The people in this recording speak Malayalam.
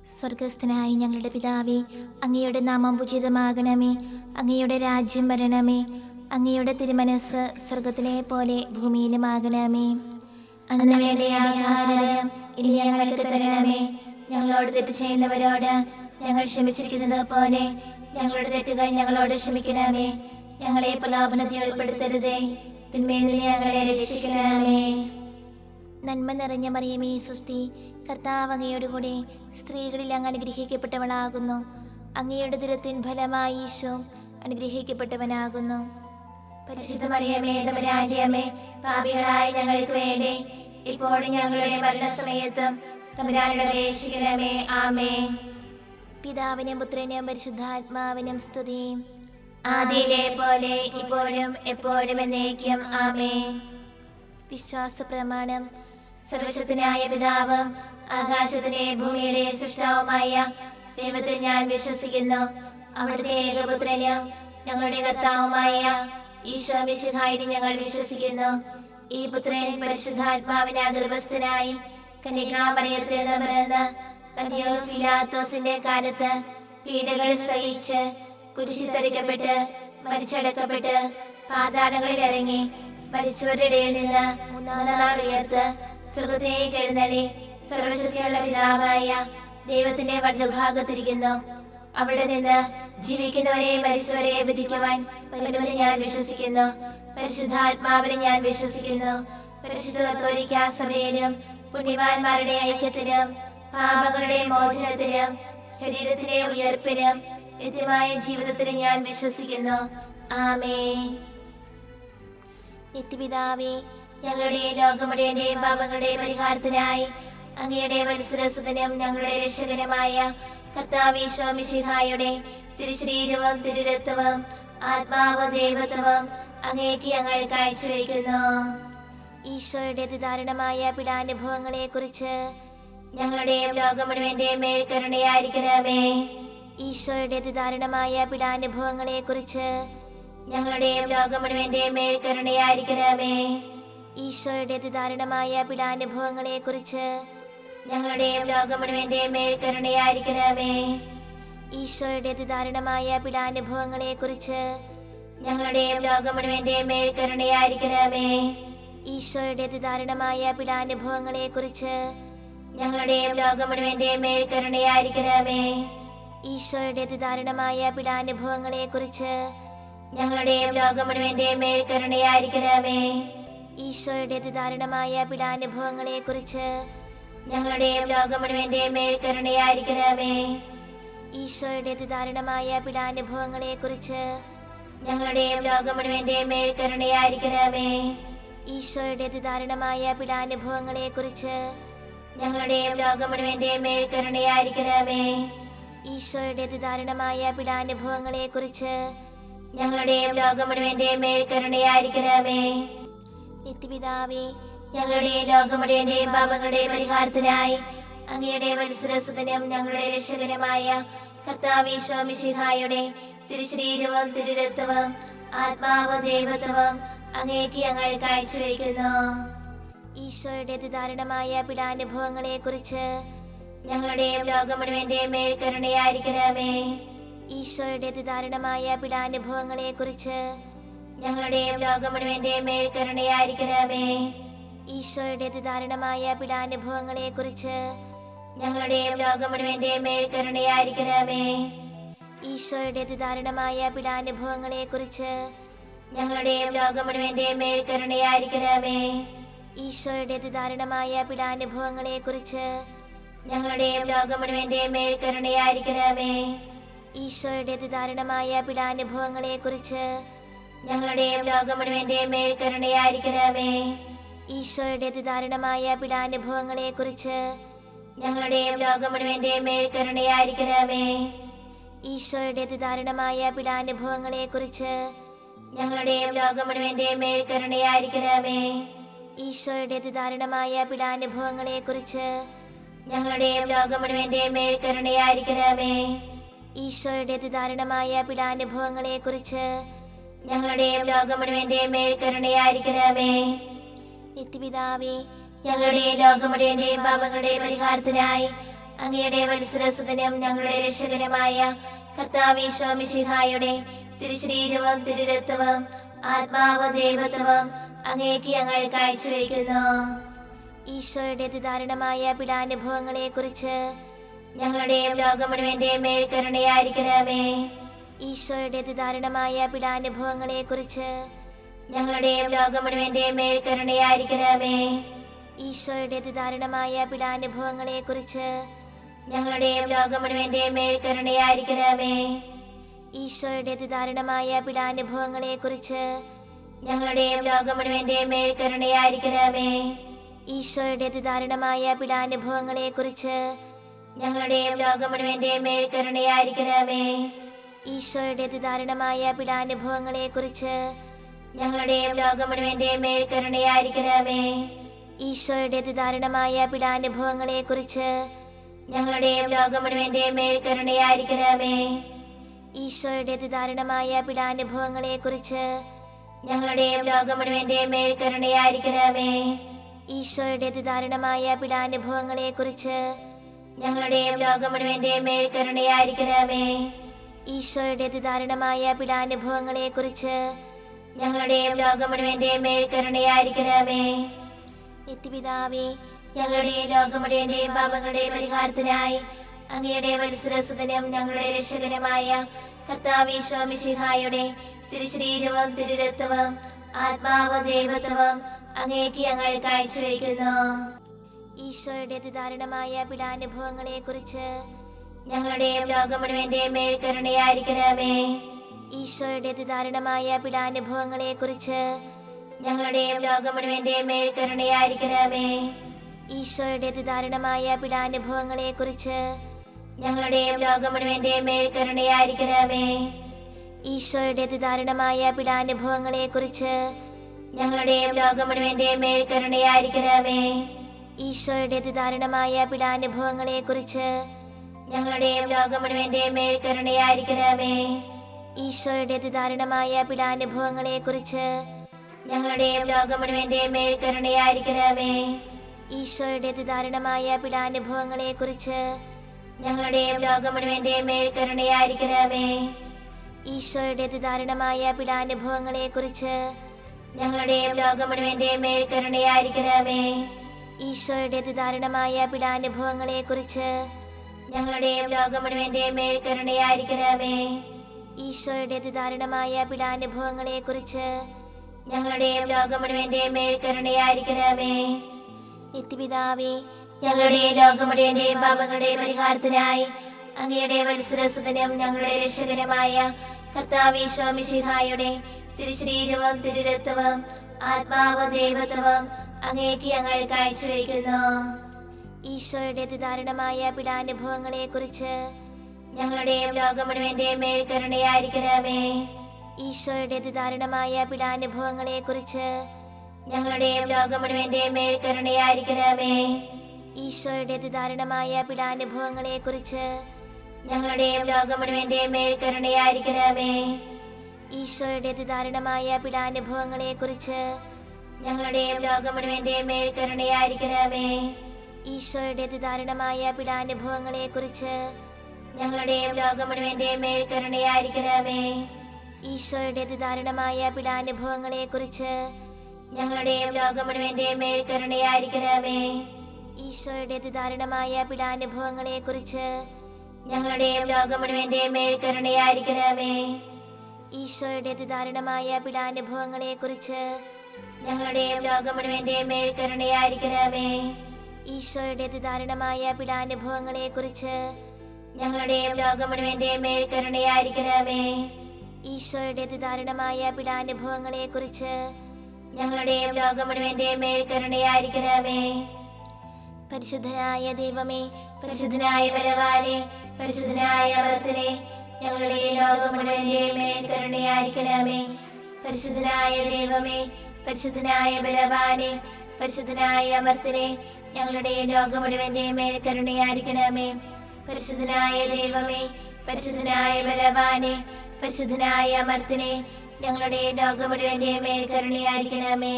സ്വർഗസ്ഥനായ ഞങ്ങളുടെ പിതാവേ, അങ്ങയുടെ നാമം പൂജിതമാകണമേ. അങ്ങയുടെ രാജ്യം വരണമേ. അങ്ങയുടെ തിരുമനസ് സ്വർഗത്തിലെ പോലെ ഭൂമിയിലുമാകണമേ. അന്ന് വേണ്ട ആഹാരം ഇനി ഞങ്ങൾക്ക് തരണമേ. ഞങ്ങളോട് തെറ്റ് ചെയ്യുന്നവരോട് ഞങ്ങൾ ക്ഷമിച്ചിരിക്കുന്നത് പോലെ ഞങ്ങളുടെ തെറ്റുകൾ ഞങ്ങളോട് ക്ഷമിക്കണമേ. ഞങ്ങളെ പ്രലോഭനത്തിൽ ഉൾപ്പെടുത്തരുതേ, തിന്മയിൽ നിന്ന് ഞങ്ങളെ രക്ഷിക്കണമേ. നന്മ നിറഞ്ഞ മറിയമേ സ്വസ്തി, കർത്താവ് അങ്ങയോടുകൂടെ സ്ത്രീകളിൽ അങ്ങ് അനുഗ്രഹിക്കപ്പെട്ടവളാകുന്നു. അങ്ങയുടെ ദുരത്തിൻ ഫലമായി ഈശോ അനുഗ്രഹിക്കപ്പെട്ടവനാകുന്നു. പരിശുദ്ധ മറിയമേ, തമ്പുരാന്റെ അമ്മേ, പാപികളായ ഞങ്ങൾക്ക് വേണ്ടി ഇപ്പോഴും ഞങ്ങളുടെ മരണസമയത്തും തമ്പുരാനോട് അപേക്ഷിക്കണമേ. ആമേൻ. പിതാവിനും പുത്രനും പരിശുദ്ധാത്മാവിനും സ്തുതി, ആദിയിലെ പോലെ ഇപ്പോഴും എപ്പോഴും എന്നേക്കും. ആമേൻ. വിശ്വാസ പ്രമാണം. സർവശക്തനായ പിതാവും ആകാശത്തിലെ ഭൂമിയുടെ സൃഷ്ടാവുമായ ദൈവത്തിൽ ഞാൻ വിശ്വസിക്കുന്നു. അവിടുത്തെ ഏകപുത്രനും ഞങ്ങളുടെ കർത്താവുമായ ഈശോ മിശിഹായിൽ ഞങ്ങൾ വിശ്വസിക്കുന്നു. ഈ പുത്രൻ പരിശുദ്ധാത്മാവിന് ഗർഭസ്ഥനായി കന്യകാമറിയത്തിൽ നിന്ന് പിറന്ന് പന്തിയോസ് പിലാത്തോസിന്റെ കാലത്ത് പീഡകൾ സഹിച്ച് കുരിശിൽ തറയ്ക്കപ്പെട്ട് മരിച്ചടക്കപ്പെട്ട് പാതാളങ്ങളിൽ ഇറങ്ങി മരിച്ചവരുടെ ഇടയിൽ നിന്ന് മൂന്നാം നാൾ ഉയർത്ത് സ്വർഗ്ഗത്തിലേക്ക് എഴുന്നള്ളി സർവശക്തിയുള്ള പിതാവായ ദൈവത്തിന്റെ വലതുഭാഗത്തിരിക്കുന്നു. അവിടെ നിന്ന് ജീവിക്കുന്നവരെ മരിച്ചവരെ വിധിക്കുവാൻ വരുമെന്ന് ഞാൻ വിശ്വസിക്കുന്നു. പരിശുദ്ധാത്മാവിനെ ഞാൻ വിശ്വസിക്കുന്നു. പരിശുദ്ധ കത്തോലിക്കാ സഭയിലും പുണ്യവാന്മാരുടെ ഐക്യത്തിലും പാപങ്ങളുടെ മോചനത്തിലും ശരീരത്തിലെ ഉയർപ്പിലും നിത്യമായ ജീവിതത്തിലും ഞാൻ വിശ്വസിക്കുന്നു. ആമേൻ. നിത്യപിതാവേ, ഞങ്ങളുടെ ലോകമുടേന്റെയും പാപങ്ങളുടെ പരിഹാരത്തിനായി അങ്ങയുടെ വത്സരസുതനും ഞങ്ങളുടെ രക്ഷകനുമായ കർത്താവ് ഈശോ മിശിഹായുടെ തിരുശരീരവും തിരുരക്തവും ആത്മാവും ദൈവത്വവും അങ്ങേക്ക് ഞങ്ങൾ കാഴ്ചവെക്കുന്നു. ഈശോയുടെ അതിദാരുണമായ പീഡാനുഭവങ്ങളെ കുറിച്ച് ഞങ്ങളുടെയും ലോകം മുഴുവന്റെയും മേൽ കരുണയായിരിക്കണമേ. ഈശോയുടെ അതിദാരുണമായ പീഡാനുഭവങ്ങളെ കുറിച്ച് ഞങ്ങളുടെയും ലോകം മുഴുവന്റെയും മേൽ കരുണയായിരിക്കണമേ. ഈശോയുടെ അതിദാരുണമായ പീഡാനുഭവങ്ങളെ കുറിച്ച് ഞങ്ങളുടെയും ലോകം മുഴുവന്റെയും മേൽ കരുണയായിരിക്കണമേ. ഈശോയുടെ അതിദാരുണമായ പീഡാനുഭവങ്ങളെ കുറിച്ച് ഞങ്ങളുടെയും ലോകം മുഴുവന്റെയും മേൽ കരുണയായിരിക്കണമേ. ഈശോയുടെ അതിദാരുണമായ പീഡാനുഭവങ്ങളെ കുറിച്ച് ഞങ്ങളുടെയും ലോകം മുഴുവന്റെയും മേൽ കരുണയായിരിക്കണമേ. ഈശോയുടെ അതിദാരുണമായ പീഡാനുഭവങ്ങളെ കുറിച്ച് ഞങ്ങളുടെയും ലോകം മുഴുവന്റെയും മേൽ കരുണയായിരിക്കണമേ. ഈശോയുടെ അതിദാരുണമായ പീഡാനുഭവങ്ങളെ കുറിച്ച് ഞങ്ങളുടെയും ലോകം മുഴുവന്റെയും മേൽ കരുണയായിരിക്കണമേ. ഈശോയുടെ അതിദാരുണമായ പീഡാനുഭവങ്ങളെ കുറിച്ച് ഞങ്ങളുടെയും ലോകം മുഴുവന്റെയും മേൽ കരുണയായിരിക്കണമേ. ഈശോയുടെ അതിദാരുണമായ പീഡാനുഭവങ്ങളെ കുറിച്ച് ഞങ്ങളുടെയും ലോകം മുഴുവന്റെയും മേൽ കരുണയായിരിക്കണമേ. ഈശോയുടെ അതിദാരുണമായ പീഡാനുഭവങ്ങളെ കുറിച്ച് ഞങ്ങളുടെയും ലോകം മുഴുവന്റെയും മേൽ കരുണയായിരിക്കണമേ. നിത്യപിതാവേ, ഞങ്ങളുടെ ലോകം മുഴുവന്റെയും പാപങ്ങളുടെ പരിഹാരത്തിനായി അങ്ങയുടെ വത്സരസുതനും ഞങ്ങളുടെ രക്ഷകനുമായ കർത്താവ് ഈശോ മിശിഹായുടെ തിരുശരീരവും തിരുരക്തവും ആത്മാവും ദൈവത്വവും അങ്ങേക്ക് ഞങ്ങൾ കാഴ്ചവെക്കുന്നു. ഈശോയുടെ അതിദാരുണമായ പീഡാനുഭവങ്ങളെ കുറിച്ച് ഞങ്ങളുടെയും ലോകം മുഴുവന്റെയും മേൽ കരുണയായിരിക്കണമേ. ഈശോയുടെ അതിദാരുണമായ പീഡാനുഭവങ്ങളെ കുറിച്ച് ഞങ്ങളുടെയും ലോകം മുഴുവന്റെയും മേൽ കരുണയായിരിക്കണമേ. ഈശോയുടെ അതിദാരുണമായ പീഡാനുഭവങ്ങളെ കുറിച്ച് ഞങ്ങളുടെയും ലോകം മുഴുവന്റെയും മേൽ കരുണയായിരിക്കണമേ. ഈശോയുടെ അതിദാരുണമായ പീഡാനുഭവങ്ങളെ കുറിച്ച് ഞങ്ങളുടെയും ലോകം മുഴുവന്റെയും മേൽ കരുണയായിരിക്കണമേ. ഈശോയുടെ അതിദാരുണമായ പീഡാനുഭവങ്ങളെ കുറിച്ച് ഞങ്ങളുടെയും ലോകം മുഴുവന്റെയും മേൽ കരുണയായിരിക്കണമേ. ഈശോയുടെ അതിദാരുണമായ പീഡാനുഭവങ്ങളെ കുറിച്ച് ഞങ്ങളുടെയും ലോകം മുഴുവന്റെയും മേൽ കരുണയായിരിക്കണമേ. ഈശോയുടെ അതിദാരുണമായ പീഡാനുഭവങ്ങളെ കുറിച്ച് ഞങ്ങളുടെയും ലോകം മുഴുവന്റെയും മേൽ കരുണയായിരിക്കണമേ. ഈശോയുടെ അതിദാരുണമായ പീഡാനുഭവങ്ങളെ കുറിച്ച് ഞങ്ങളുടെയും ലോകം മുഴുവന്റെയും മേൽ കരുണയായിരിക്കണമേ. ഈശോയുടെ അതിദാരുണമായ പീഡാനുഭവങ്ങളെ കുറിച്ച് ഞങ്ങളുടെയും ലോകം മുഴുവന്റെയും മേൽ കരുണയായിരിക്കണമേ. ഈശോയുടെ അതിദാരുണമായ പീഡാനുഭവങ്ങളെ കുറിച്ച് ഞങ്ങളുടെയും ലോകം മുഴുവന്റെയും മേൽ കരുണയായിരിക്കണമേ. നിത്യപിതാവേ, ഞങ്ങളുടെ ലോകം മുഴുവന്റെയും പാപങ്ങളുടെ പരിഹാരത്തിനായി അങ്ങയുടെ വത്സരസുതനും ഞങ്ങളുടെ രക്ഷകനുമായ കർത്താവീശോ മിശിഹായുടെ തിരുശരീരവും തിരുരക്തവും ആത്മാവും ദൈവത്വവും അങ്ങേക്ക് ഞങ്ങൾ കാഴ്ചവെക്കുന്നു. ഈശോയുടെ അതിദാരുണമായ പീഡാനുഭവങ്ങളെ കുറിച്ച് ഞങ്ങളുടെയും ലോകം മുഴുവന്റെയും മേൽ കരുണയായിരിക്കണമേ. ഈശോയുടെ അതിദാരുണമായ പീഡാനുഭവങ്ങളെ കുറിച്ച് ഞങ്ങളുടെയും ലോകം മുഴുവന്റെയും മേൽ കരുണയായിരിക്കണമേ. ഈശോയുടെ അതിദാരുണമായ പീഡാനുഭവങ്ങളെ കുറിച്ച് ഞങ്ങളുടെയും ലോകം മുഴുവന്റെയും മേൽ കരുണയായിരിക്കണമേ. ഈശോയുടെ അതിദാരുണമായ പീഡാനുഭവങ്ങളെ കുറിച്ച് ഞങ്ങളുടെയും ലോകം മുഴുവന്റെയും മേൽ കരുണയായിരിക്കണമേ. ഈശോയുടെ അതിദാരുണമായ പീഡാനുഭവങ്ങളെ കുറിച്ച് ഞങ്ങളുടെയും ലോകം മുഴുവന്റെയും മേൽ കരുണയായിരിക്കണമേ. ഈശോയുടെ അതിദാരുണമായ പീഡാനുഭവങ്ങളെ കുറിച്ച് ഞങ്ങളുടെയും ലോകം മുഴുവന്റെയും മേൽ കരുണയായിരിക്കണമേ. ഈശോയുടെ അതിദാരുണമായ പീഡാനുഭവങ്ങളെ കുറിച്ച് ഞങ്ങളുടെയും ലോകം മുഴുവന്റെയും മേൽ കരുണയായിരിക്കണമേ. ഈശോയുടെ അതിദാരുണമായ പീഡാനുഭവങ്ങളെ കുറിച്ച് ഞങ്ങളുടെയും ലോകം മുഴുവന്റെയും മേൽ കരുണയായിരിക്കണമേ. ഈശോയുടെ അതിദാരുണമായ പീഡാനുഭവങ്ങളെ കുറിച്ച് ഞങ്ങളുടെയും ലോകം മുഴുവന്റെയും മേൽ കരുണയായിരിക്കണമേ. ഈശോയുടെ അതിദാരുണമായ പീഡാനുഭവങ്ങളെ കുറിച്ച് ഞങ്ങളുടെയും ലോകം മുഴുവന്റെയും മേൽ കരുണയായിരിക്കണമേ. നിത്യപിതാവേ, ഞങ്ങളുടെ ലോകം മുഴുവന്റെയും പാപങ്ങളുടെ പരിഹാരത്തിനായി അങ്ങയുടെ വത്സരസുതനും ഞങ്ങളുടെ രക്ഷകനുമായ കർത്താവീശോ മിശിഹായുടെ തിരുശരീരവും തിരുരക്തവും ആത്മാവും ദൈവത്വവും അങ്ങേക്ക് ഞങ്ങൾ കാഴ്ചവെക്കുന്നു. ഈശോയുടെ അതിദാരുണമായ പീഡാനുഭവങ്ങളെ കുറിച്ച് ഞങ്ങളുടെയും ലോകം മുഴുവന്റെയും മേൽ കരുണയായിരിക്കണമേ. ഈശോയുടെ അതിദാരുണമായ പീഡാനുഭവങ്ങളെ കുറിച്ച് ഞങ്ങളുടെയും ലോകം മുഴുവന്റെയും മേൽ കരുണയായിരിക്കണമേ. ഈശോയുടെ അതിദാരുണമായ പീഡാനുഭവങ്ങളെ കുറിച്ച് ഞങ്ങളുടെയും ലോകം മുഴുവന്റെയും മേൽ കരുണയായിരിക്കണമേ. ഈശോയുടെ അതിദാരുണമായ പീഡാനുഭവങ്ങളെ കുറിച്ച് ഞങ്ങളുടെയും ലോകം മുഴുവന്റെയും മേൽ കരുണയായിരിക്കണമേ. ഈശോയുടെ അതിദാരുണമായ പീഡാനുഭവങ്ങളെ കുറിച്ച് ഞങ്ങളുടെയും ലോകം മുഴുവന്റെയും മേൽ കരുണയായിരിക്കണമേ. ഈശോയുടെ അതിദാരുണമായ പീഡാനുഭവങ്ങളെ കുറിച്ച് ഞങ്ങളുടെയും ലോകം മുഴുവന്റെയും മേൽ കരുണയായിരിക്കണമേ. ഈശോയുടെ അതിദാരുണമായ പീഡാനുഭവങ്ങളെ കുറിച്ച് ഞങ്ങളുടെയും ലോകം മുഴുവന്റെയും മേൽ കരുണയായിരിക്കണമേ. ഈശോയുടെ അതിദാരുണമായ പീഡാനുഭവങ്ങളെ കുറിച്ച് ഞങ്ങളുടെയും ലോകം മുഴുവന്റെയും മേൽ കരുണയായിരിക്കണമേ. ഈശോയുടെ അതിദാരുണമായ പീഡാനുഭവങ്ങളെ കുറിച്ച് ഞങ്ങളുടെയും ലോകം മുഴുവന്റെയും മേൽ കരുണയായിരിക്കണമേ. ഈശോയുടെ അതിദാരുണമായ പീഡാനുഭവങ്ങളെ കുറിച്ച് ഞങ്ങളുടെയും ലോകം മുഴുവന്റെയും മേൽ കരുണയായിരിക്കണമേ. നിത്യപിതാവേ, ഞങ്ങളുടെ ലോകം മുഴുവന്റെയും പാപങ്ങളുടെ പരിഹാരത്തിനായി അങ്ങയുടെ വത്സരസുതനും ഞങ്ങളുടെ രക്ഷകനുമായ കർത്താവീശോ മിശിഹായുടെ തിരുശരീരവും തിരുരക്തവും ആത്മാവും ദൈവത്വവും അങ്ങേക്ക് ഞങ്ങൾ കാഴ്ചവെക്കുന്നു. ഈശോയുടെ അതിദാരുണമായ പീഡാനുഭവങ്ങളെ കുറിച്ച് ഞങ്ങളുടെയും ലോകം മുഴുവന്റെയും മേൽ കരുണയായിരിക്കണമേ. ഈശോയുടെ അതിദാരുണമായ പീഡാനുഭവങ്ങളെ കുറിച്ച് ഞങ്ങളുടെയും ലോകം മുഴുവന്റെയും മേൽ കരുണയായിരിക്കണമേ. ഈശോയുടെ അതിദാരുണമായ പീഡാനുഭവങ്ങളെ കുറിച്ച് ഞങ്ങളുടെയും ലോകം മുഴുവന്റെയും മേൽ കരുണയായിരിക്കണമേ. ഈശോയുടെ അതിദാരുണമായ പീഡാനുഭവങ്ങളെ കുറിച്ച് ഞങ്ങളുടെയും ലോകം മുഴുവന്റെയും മേൽ കരുണയായിരിക്കണമേ. ഈശോയുടെ അതിദാരുണമായ പീഡാനുഭവങ്ങളെ കുറിച്ച് ഞങ്ങളുടെയും ലോകം മുഴുവന്റെയും മേൽ കരുണയായിരിക്കണമേ. ഈശോയുടെ അതിദാരുണമായ പീഡാനുഭവങ്ങളെ കുറിച്ച് ഞങ്ങളുടെയും ലോകം മുഴുവന്റെയും മേൽ കരുണയായിരിക്കണമേ. ഈശോയുടെ അതിദാരുണമായ പീഡാനുഭവങ്ങളെ കുറിച്ച് ഞങ്ങളുടെയും ലോകം മുഴുവന്റെയും മേൽ കരുണയായിരിക്കണമേ. ഈശോയുടെ അതിദാരുണമായ പീഡാനുഭവങ്ങളെ കുറിച്ച് ഞങ്ങളുടെയും ലോകം മുഴുവന്റെയും മേൽ കരുണയായിരിക്കണമേ. ഈശോയുടെ അതിദാരുണമായ പീഡാനുഭവങ്ങളെ കുറിച്ച് ഞങ്ങളുടെയും ലോകം മുഴുവന്റെയും മേൽ കരുണയായിരിക്കണമേ. ഈശോയുടെ അതിദാരുണമായ പീഡാനുഭവങ്ങളെ കുറിച്ച് ഞങ്ങളുടെയും ലോകം മുഴുവന്റെയും മേൽ കരുണയായിരിക്കണമേ. പരിശുദ്ധനായ ദൈവമേ, പരിശുദ്ധനായ ബലവാനേ, പരിശുദ്ധനായ അമർത്തനേ, ഞങ്ങളുടെ ലോകം മുഴുവന്റെയും മേൽ കരുണയായിരിക്കണമേ. പരിശുദ്ധനായ ദൈവമേ, പരിശുദ്ധനായ ബലവാനേ, പരിശുദ്ധനായ അമർത്തനേ, ഞങ്ങളുടെ ലോകം മുഴുവന്റെയും മേൽ കരുണയായിരിക്കണമേ. പരിശുദ്ധനായ ദൈവമേ, പരിശുദ്ധനായ ബലവാനേ, പരിശുദ്ധനായ അമർത്തനേ, ഞങ്ങളുടെ ലോകം മുഴുവന്റെയും മേൽ കരുണയായിരിക്കണമേ.